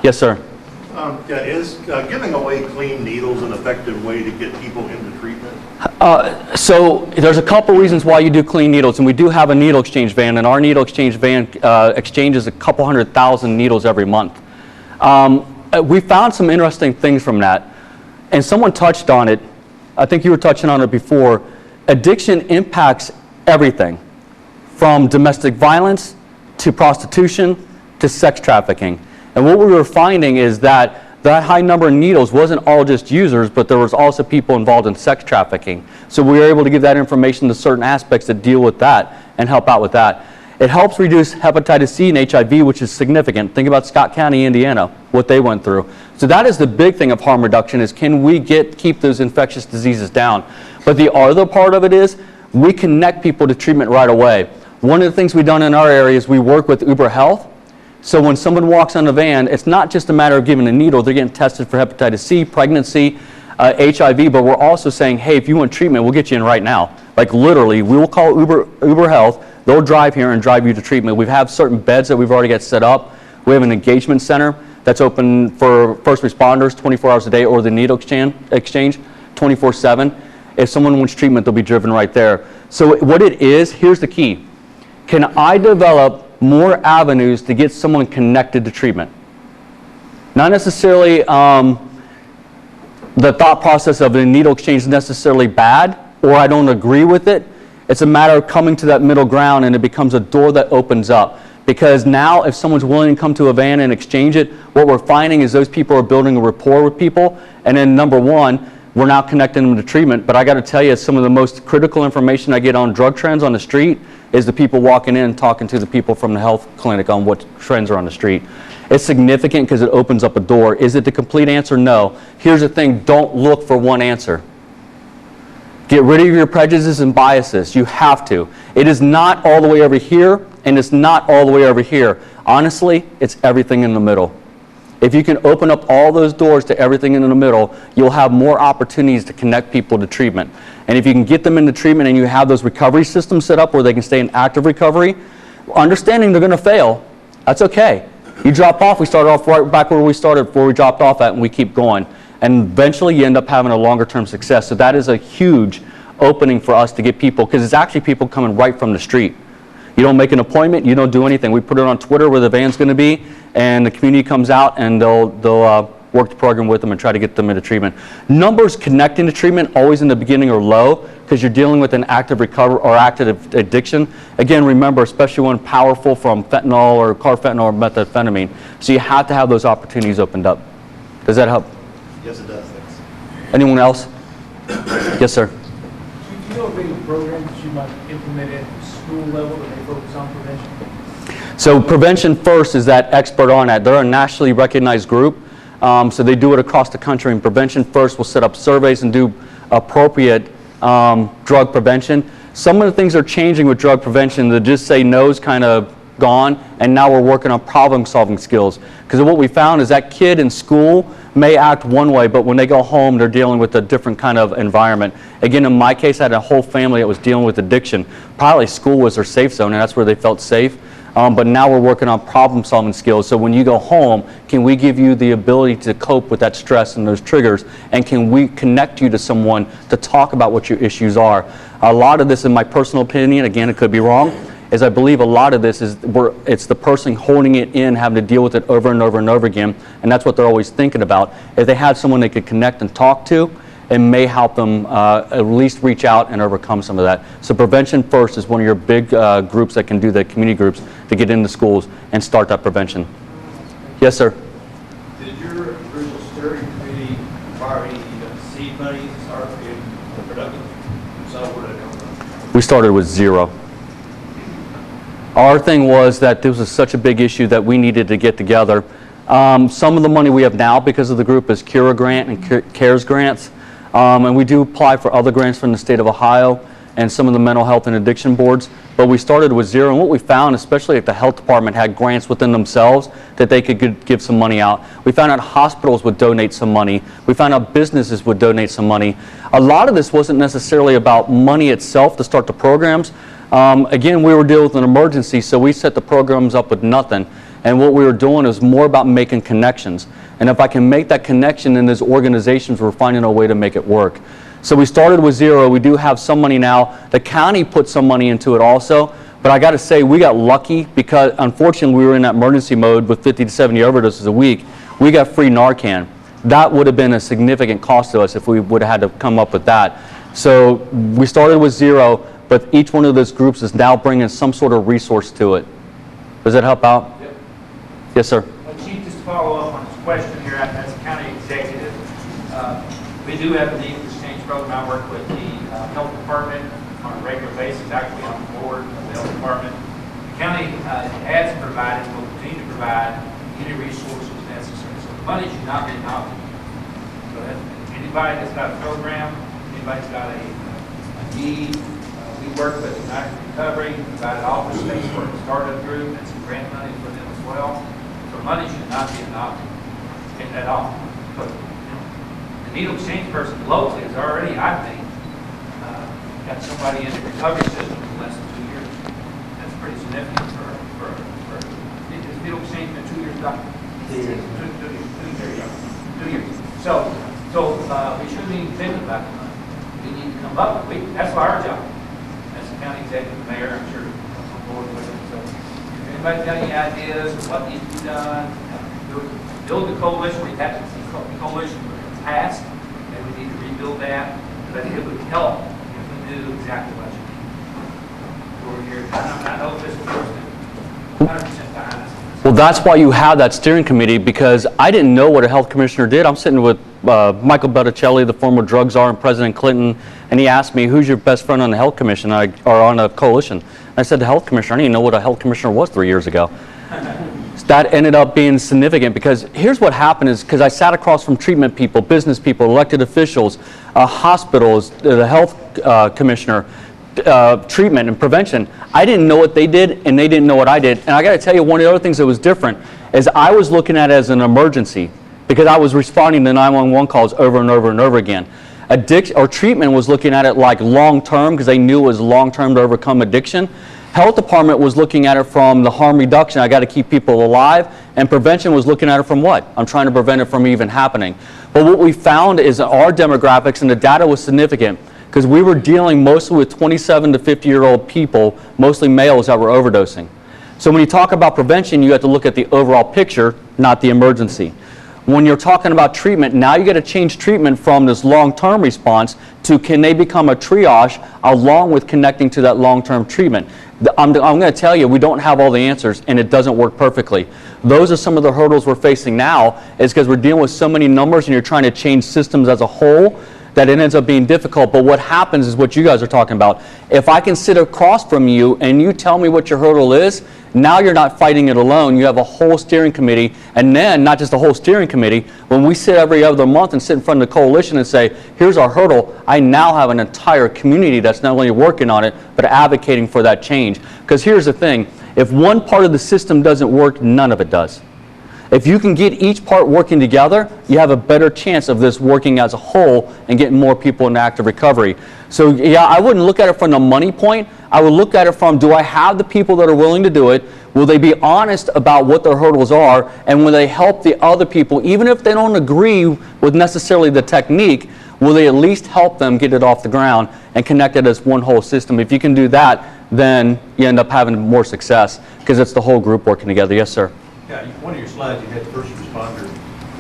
Yes, sir. Yeah, is giving away clean needles an effective way to get people into treatment? So there's a couple reasons why you do clean needles, and we do have a needle exchange van, and our needle exchange van exchanges a couple 100,000 needles every month. We found some interesting things from that, and someone touched on it. I think you were touching on it before. Addiction impacts everything, from domestic violence to prostitution to sex trafficking. And what we were finding is that that high number of needles wasn't all just users, but there was also people involved in sex trafficking. So we were able to give that information to certain aspects that deal with that and help out with that. It helps reduce hepatitis C and HIV, which is significant. Think about Scott County, Indiana, what they went through. So that is the big thing of harm reduction, is can we keep those infectious diseases down? But the other part of it is we connect people to treatment right away. One of the things we've done in our area is we work with Uber Health. So when someone walks on the van, it's not just a matter of giving a needle. They're getting tested for hepatitis C, pregnancy, HIV, but we're also saying, hey, if you want treatment, we'll get you in right now. Like literally, we will call Uber Health. They'll drive here and drive you to treatment. We have certain beds that we've already got set up. We have an engagement center that's open for first responders 24 hours a day, or the needle exchange 24/7. If someone wants treatment, they'll be driven right there. So what it is, here's the key. Can I develop more avenues to get someone connected to treatment? Not necessarily the thought process of a needle exchange is necessarily bad, or I don't agree with it. It's a matter of coming to that middle ground, and it becomes a door that opens up. Because now if someone's willing to come to a van and exchange it, what we're finding is those people are building a rapport with people, and then number one, we're now connecting them to treatment. But I got to tell you, some of the most critical information I get on drug trends on the street is the people walking in talking to the people from the health clinic on what trends are on the street. It's significant because it opens up a door. Is it the complete answer? No. Here's the thing, don't look for one answer. Get rid of your prejudices and biases. You have to. It is not all the way over here, and it's not all the way over here. Honestly, it's everything in the middle. If you can open up all those doors to everything in the middle, you'll have more opportunities to connect people to treatment. And if you can get them into treatment and you have those recovery systems set up where they can stay in active recovery, understanding they're going to fail, that's okay. You drop off, we start off right back where we started, where we dropped off at, and we keep going. And eventually you end up having a longer term success. So that is a huge opening for us to get people, because it's actually people coming right from the street. You don't make an appointment, you don't do anything. We put it on Twitter where the van's going to be, and the community comes out and they'll work the program with them and try to get them into treatment. Numbers connecting to treatment always in the beginning are low because you're dealing with an active recovery or active addiction. Again, remember, especially when powerful from fentanyl or carfentanil or methamphetamine. So you have to have those opportunities opened up. Does that help? Yes, it does. Thanks. Anyone else? Yes, sir. Do you know of any programs you might implement at the school level that may focus on prevention? So Prevention First is that expert on that. They're a nationally recognized group, so they do it across the country. And Prevention First will set up surveys and do appropriate drug prevention. Some of the things are changing with drug prevention. The just say no is kind of gone, and now we're working on problem-solving skills. Because what we found is that kid in school may act one way, but when they go home, they're dealing with a different kind of environment. Again, in my case, I had a whole family that was dealing with addiction. Probably school was their safe zone, and that's where they felt safe. But now we're working on problem-solving skills. So when you go home, can we give you the ability to cope with that stress and those triggers? And can we connect you to someone to talk about what your issues are? A lot of this, in my personal opinion, again, it could be wrong, is I believe a lot of this is it's the person holding it in, having to deal with it over and over and over again, and that's what they're always thinking about. If they had someone they could connect and talk to, it may help them at least reach out and overcome some of that. So Prevention First is one of your big groups that can do the community groups to get into schools and start that prevention. Yes, sir? Did your original steering committee require any seed money to start in the production? So where did it come from? We started with zero. Our thing was that this was such a big issue that we needed to get together. Some of the money we have now because of the group is CURA grant and CARES grants. And we do apply for other grants from the state of Ohio and some of the mental health and addiction boards. But we started with zero. And what we found, especially if the health department had grants within themselves, that they could give some money out. We found out hospitals would donate some money. We found out businesses would donate some money. A lot of this wasn't necessarily about money itself to start the programs. Again, we were dealing with an emergency, so we set the programs up with nothing. And what we were doing is more about making connections. And if I can make that connection in these organizations, we're finding a way to make it work. So we started with zero. We do have some money now. The county put some money into it also. But I got to say, we got lucky because, unfortunately, we were in that emergency mode with 50 to 70 overdoses a week. We got free Narcan. That would have been a significant cost to us if we would have had to come up with that. So we started with zero, but each one of those groups is now bringing some sort of resource to it. Does that help out? Yep. Yes, sir. Chief, just to follow up on his question here, as a county executive, we do have a needle exchange program. I work with the health department on a regular basis, actually on the board of the health department. The county has provided, will continue to provide any resources necessary. So the money should not be an option. So that anybody that's got a program, anybody's got a need, we work with United Recovery, provided office space for a startup group and some grant money for them as well. So money should not be an option at all. But the needle exchange person locally is already, I think, got somebody in the recovery system in less than 2 years. That's pretty significant for is needle exchange been 2 years, Doctor? 2 years. 2 years. So we shouldn't even think about the money. We need to come up with, that's our job. As a county executive, mayor, I'm sure comes on board with it. So if anybody's got any ideas of what needs to be done, build the coalition. We have the coalition passed, and we need to rebuild that. But it would help if we knew exactly what you need. We're here. I know this is 100% behind us. Well, that's why you have that steering committee, because I didn't know what a health commissioner did. I'm sitting with Michael Botticelli, the former drug czar, and President Clinton, and he asked me, who's your best friend on the health commission, or on a coalition? I said, the health commissioner. I didn't even know what a health commissioner was 3 years ago. That ended up being significant, because here's what happened is, because I sat across from treatment people, business people, elected officials, hospitals, the health commissioner, treatment and prevention. I didn't know what they did, and they didn't know what I did. And I got to tell you, one of the other things that was different is I was looking at it as an emergency, because I was responding to 911 calls over and over and over again. Addiction or treatment was looking at it like long-term, because they knew it was long-term to overcome addiction. Health department was looking at it from the harm reduction, I got to keep people alive, and prevention was looking at it from what? I'm trying to prevent it from even happening. But what we found is our demographics, and the data was significant, because we were dealing mostly with 27 to 50-year-old people, mostly males, that were overdosing. So when you talk about prevention, you have to look at the overall picture, not the emergency. When you're talking about treatment, now you got to change treatment from this long-term response to can they become a triage along with connecting to that long-term treatment. I'm going to tell you, we don't have all the answers, and it doesn't work perfectly. Those are some of the hurdles we're facing now, is because we're dealing with so many numbers and you're trying to change systems as a whole that it ends up being difficult. But what happens is what you guys are talking about. If I can sit across from you and you tell me what your hurdle is, now you're not fighting it alone. You have a whole steering committee, and then not just a whole steering committee. When we sit every other month and sit in front of the coalition and say, here's our hurdle, I now have an entire community that's not only working on it, but advocating for that change. Because here's the thing, if one part of the system doesn't work, none of it does. If you can get each part working together, you have a better chance of this working as a whole and getting more people into active recovery. So yeah, I wouldn't look at it from the money point. I would look at it from, do I have the people that are willing to do it? Will they be honest about what their hurdles are? And will they help the other people, even if they don't agree with necessarily the technique, will they at least help them get it off the ground and connect it as one whole system? If you can do that, then you end up having more success, because it's the whole group working together. Yes, sir. Yeah, one of your slides, you had first responder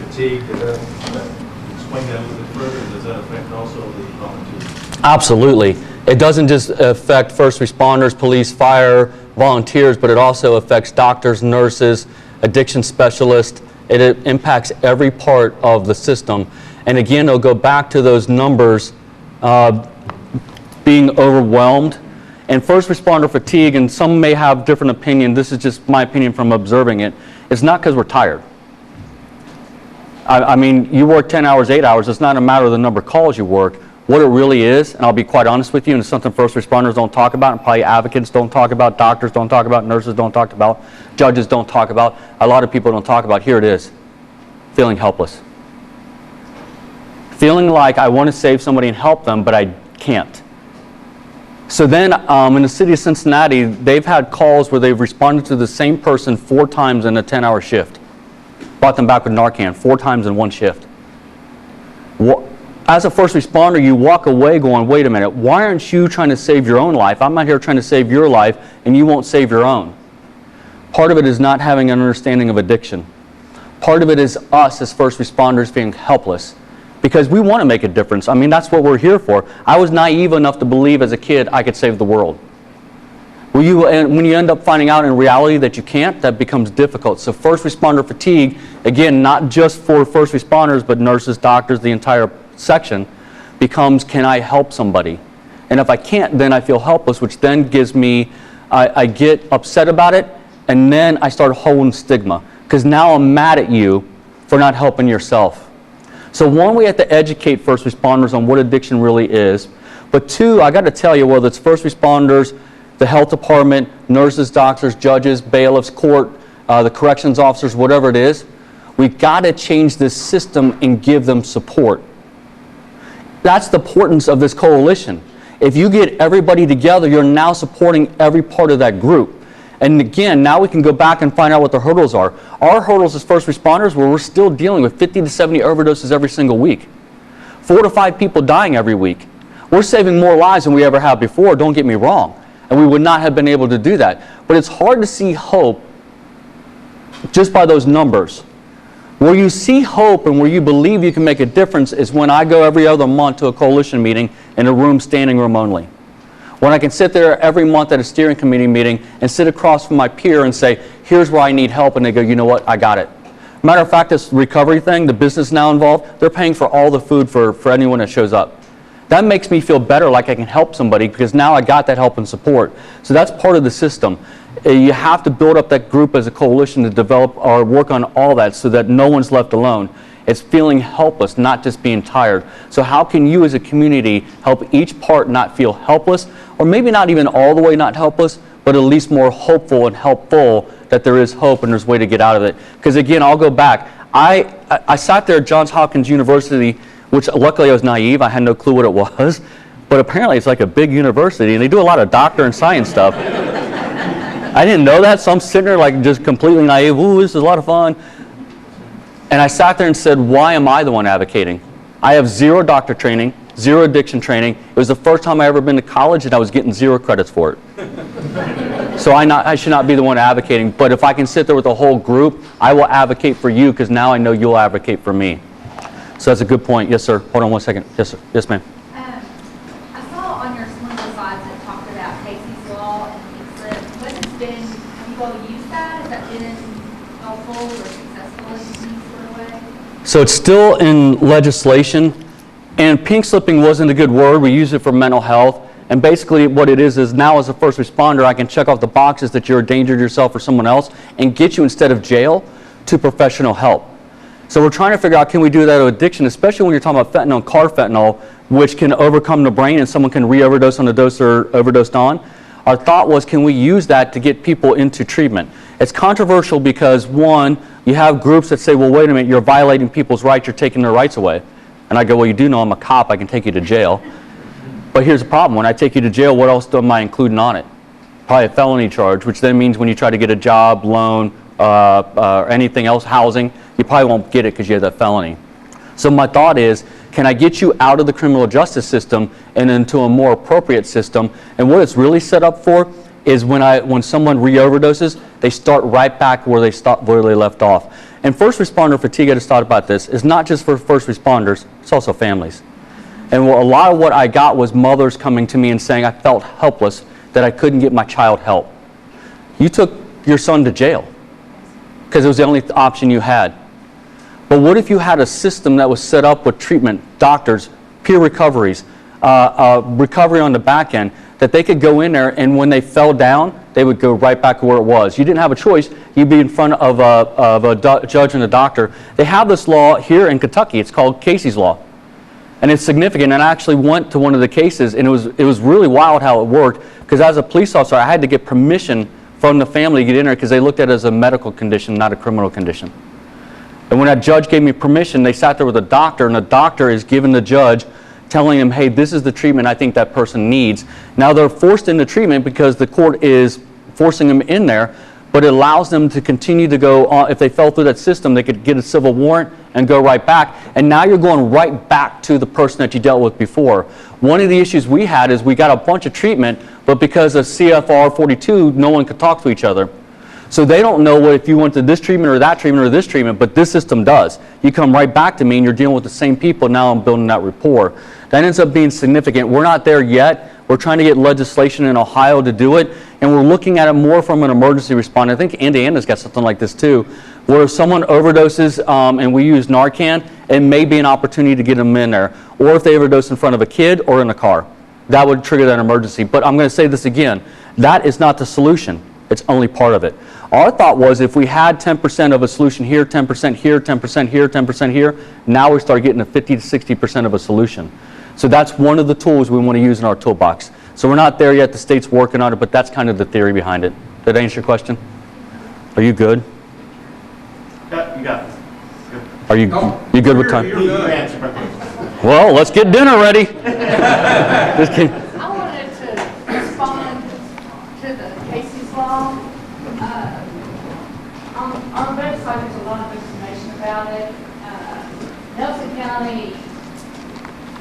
fatigue. Explain that a little bit further. Does that affect also the volunteers? Absolutely. It doesn't just affect first responders, police, fire, volunteers, but it also affects doctors, nurses, addiction specialists. It impacts every part of the system. And again, it'll go back to those numbers being overwhelmed. And first responder fatigue, and some may have different opinion, this is just my opinion from observing it, it's not because we're tired. I mean, you work 10 hours, 8 hours, it's not a matter of the number of calls you work. What it really is, and I'll be quite honest with you, and it's something first responders don't talk about, and probably advocates don't talk about, doctors don't talk about, nurses don't talk about, judges don't talk about, a lot of people don't talk about, here it is, feeling helpless. Feeling like I want to save somebody and help them, but I can't. So then in the city of Cincinnati, they've had calls where they've responded to the same person 4 times in a 10-hour shift. Brought them back with Narcan 4 times in one shift. As a first responder, you walk away going, wait a minute, why aren't you trying to save your own life? I'm out here trying to save your life, and you won't save your own. Part of it is not having an understanding of addiction. Part of it is us as first responders being helpless, because we want to make a difference. I mean, that's what we're here for. I was naive enough to believe as a kid I could save the world. When you end up finding out in reality that you can't, that becomes difficult. So first responder fatigue, again, not just for first responders, but nurses, doctors, the entire section, becomes, can I help somebody? And if I can't, then I feel helpless, which then gives me, I get upset about it, and then I start holding stigma, because now I'm mad at you for not helping yourself. So one, we have to educate first responders on what addiction really is. But 2, I got to tell you, whether it's first responders, the health department, nurses, doctors, judges, bailiffs, court, the corrections officers, whatever it is, we've got to change this system and give them support. That's the importance of this coalition. If you get everybody together, you're now supporting every part of that group. And again, now we can go back and find out what the hurdles are. Our hurdles as first responders, where we're still dealing with 50 to 70 overdoses every single week. 4 to 5 people dying every week. We're saving more lives than we ever have before, don't get me wrong. And we would not have been able to do that. But it's hard to see hope just by those numbers. Where you see hope and where you believe you can make a difference is when I go every other month to a coalition meeting in a room, standing room only. When I can sit there every month at a steering committee meeting and sit across from my peer and say, here's where I need help, and they go, you know what, I got it. Matter of fact, this recovery thing, the business now involved, they're paying for all the food for anyone that shows up. That makes me feel better, like I can help somebody, because now I got that help and support. So that's part of the system. You have to build up that group as a coalition to develop or work on all that so that no one's left alone. It's feeling helpless, not just being tired. So how can you as a community help each part not feel helpless, or maybe not even all the way not helpless, but at least more hopeful and helpful that there is hope and there's a way to get out of it? Because again, I'll go back. I sat there at Johns Hopkins University, which luckily I was naive. I had no clue what it was. But apparently it's like a big university, and they do a lot of doctor and science stuff. I didn't know that, so I'm sitting there like just completely naive. Ooh, this is a lot of fun. And I sat there and said, why am I the one advocating? I have 0 doctor training, 0 addiction training. It was the first time I ever been to college, and I was getting 0 credits for it. So I should not be the one advocating. But if I can sit there with a whole group, I will advocate for you, because now I know you'll advocate for me. So that's a good point. Yes, sir. Hold on one second. Yes, sir. Yes, ma'am. I saw on your one of the slides that talked about Casey's Law and Pink Slip. Have you all used that? Has that been helpful or successful in any sort of way? So it's still in legislation, and pink slipping wasn't a good word. We use it for mental health. And basically what it is now as a first responder, I can check off the boxes that you're a danger to yourself or someone else and get you, instead of jail, to professional help. So we're trying to figure out, can we do that with addiction, especially when you're talking about fentanyl and carfentanil, which can overcome the brain and someone can re-overdose on the dose they're overdosed on. Our thought was, can we use that to get people into treatment? It's controversial because, one, you have groups that say, well, wait a minute, you're violating people's rights, you're taking their rights away. And I go, well, you do know I'm a cop, I can take you to jail. But here's the problem, when I take you to jail, what else am I including on it? Probably a felony charge, which then means when you try to get a job, loan, or anything else, housing, you probably won't get it because you have that felony. So my thought is, can I get you out of the criminal justice system and into a more appropriate system? And what it's really set up for is when someone re-overdoses, they start right back where they left off. And first responder fatigue, I just thought about this, is not just for first responders, it's also families. And a lot of what I got was mothers coming to me and saying, I felt helpless that I couldn't get my child help. You took your son to jail because it was the only option you had. But what if you had a system that was set up with treatment, doctors, peer recoveries, recovery on the back end, that they could go in there and when they fell down, they would go right back to where it was. You didn't have a choice. You'd be in front of a judge and a doctor. They have this law here in Kentucky. It's called Casey's Law. And it's significant. And I actually went to one of the cases, and it was really wild how it worked, because as a police officer, I had to get permission from the family to get in there because they looked at it as a medical condition, not a criminal condition. And when that judge gave me permission, they sat there with a doctor, and the doctor is giving the judge telling them, hey, this is the treatment I think that person needs. Now they're forced into treatment because the court is forcing them in there, but it allows them to continue to go on. If they fell through that system, they could get a civil warrant and go right back. And now you're going right back to the person that you dealt with before. One of the issues we had is we got a bunch of treatment, but because of CFR 42, no one could talk to each other. So they don't know what if you went to this treatment or that treatment or this treatment, but this system does. You come right back to me and you're dealing with the same people. Now I'm building that rapport. That ends up being significant. We're not there yet. We're trying to get legislation in Ohio to do it, and we're looking at it more from an emergency response. I think Indiana's got something like this too, where if someone overdoses and we use Narcan, it may be an opportunity to get them in there. Or if they overdose in front of a kid or in a car, that would trigger that emergency. But I'm going to say this again, that is not the solution. It's only part of it. Our thought was if we had 10% of a solution here, 10% here, 10% here, 10% here, now we start getting a 50 to 60% of a solution. So that's one of the tools we want to use in our toolbox. So we're not there yet, the state's working on it, but that's kind of the theory behind it. Did I answer your question? Are you good? You got it. Good. Are you good with time? You answered. Well, let's get dinner ready. Just kidding. I wanted to respond to the Casey's Law. On our website, there's a lot of information about it. Nelson County,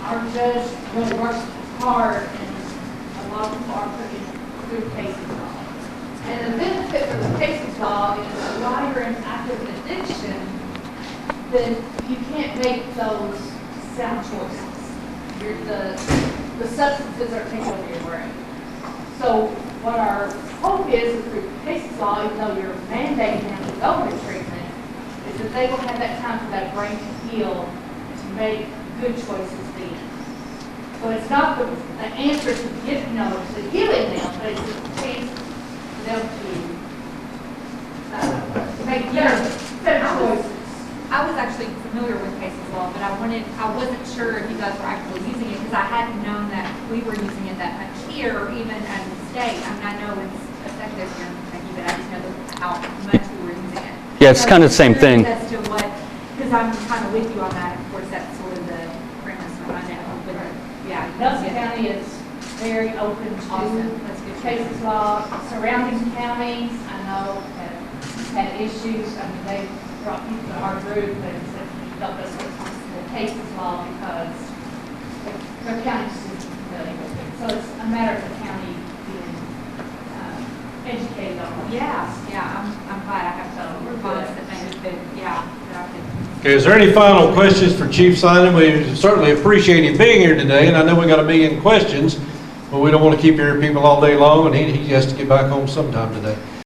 our judge really works hard, and a lot of people are putting through Casey's Law. And the benefit of the Casey's Law is while you're in active addiction, then you can't make those sound choices. The substances are taken over your brain. So what our hope is through Casey's Law, even though you're mandating them to go into treatment, is that they will have that time for that brain to heal and to make good choices then. So it's not the answer to get, to healing them, but it's a chance for them to make better choices. I was actually familiar with Casey's Law, but I wasn't sure if you guys were actually using it because I hadn't known that we were using it that much here, or even as a state. I mean, I know it's effective here in Kentucky, but I just know how much we were using it. Yeah, it's kind of the same thing. As to what, because I'm kind of with you on that. Of course, that's sort of the premise behind it. But yeah, Nelson County is very open to Awesome. That's good. Casey's Law. Surrounding counties, I know, have had issues. I mean, they brought people to our group and said, help us with the Casey's Law because their county just isn't familiar with it. So it's a matter of the county being educated on it. yeah, I'm glad I have some response that things have been, that I could. Okay, is there any final questions for Chief Simon? We certainly appreciate him being here today, and I know we got a million questions, but we don't want to keep your people all day long, and he has to get back home sometime today.